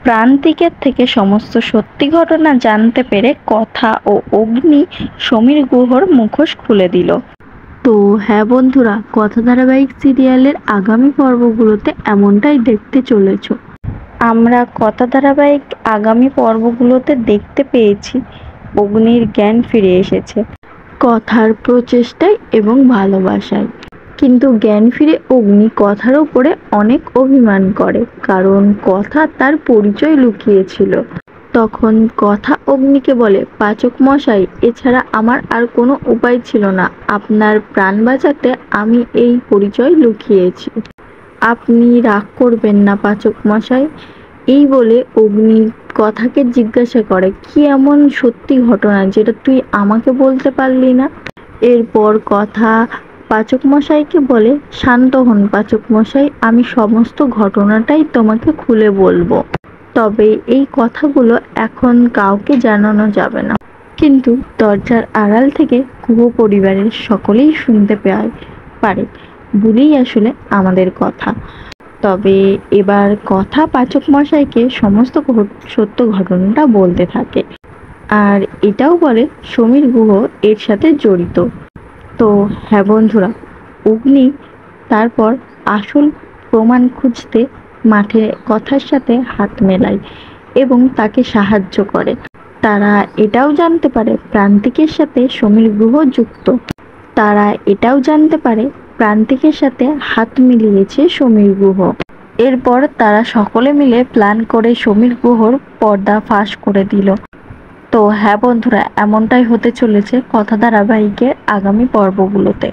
প্রান্তিকের থেকে সমস্ত সত্যি ঘটনা জানতে পেরে কথা ও অগ্নি সমীর গুহর মুখোশ খুলে দিল। তো হ্যাঁ বন্ধুরা, কথা ধারাবাহিক সিরিয়ালের আগামী পর্বগুলোতে এমনটাই দেখতে চলেছ। আমরা কথা ধারাবাহিক আগামী পর্বগুলোতে দেখতে পেয়েছি অগ্নির জ্ঞান ফিরে এসেছে কথার প্রচেষ্টায় এবং ভালোবাসায়। কিন্তু জ্ঞান ফিরে অগ্নি কথার উপরে অনেক অভিমান করে, কারণ কথা তার পরিচয় লুকিয়েছিল। তখন কথা অগ্নিকে বলে, পাচক মশাই, এছাড়া আমার আর কোনো উপায় ছিল না। আপনার প্রাণ বাঁচাতে আমি এই পরিচয় লুকিয়েছি। আপনি রাগ করবেন না পাচক মশাই। এই বলে অগ্নি কথাকে জিজ্ঞাসা করে, কি এমন সত্যি ঘটনা যেটা তুই আমাকে বলতে পারলি না? এরপর কথা পাচক মশাইকে বলে, শান্ত হন পাচক মশাই, আমি সমস্ত ঘটনাটাই তোমাকে খুলে বলবো। তবে এই কথাগুলো এখন কাউকে জানানো যাবে না। কিন্তু দরজার আড়াল থেকে গুহ পরিবারের সকলেই শুনতে পারে বলেই আসলে আমাদের কথা। তবে এবার কথা পাচক মশাইকে সমস্ত সত্য ঘটনাটা বলতে থাকে, আর এটাও বলে সমীর গুহ এর সাথে জড়িত। তো হ্যাঁ বন্ধুরা, অগ্নি তারপর আসল প্রমাণ খুঁজতে মাঠে কথার সাথে হাত মেলায় এবং তাকে সাহায্য করে। তারা এটাও জানতে পারে প্রান্তিকের সাথে সমীর গুহ যুক্ত। তারা এটাও জানতে পারে প্রান্তিকের সাথে হাত মিলিয়েছে সমীর গুহ। এরপর তারা সকলে মিলে প্ল্যান করে সমীর গুহর পর্দা ফাঁস করে দিল। তো হ্যাঁ বন্ধুরা, এমনটাই হতে চলেছে কথা ধারাবাহিকের আগামী পর্বগুলোতে।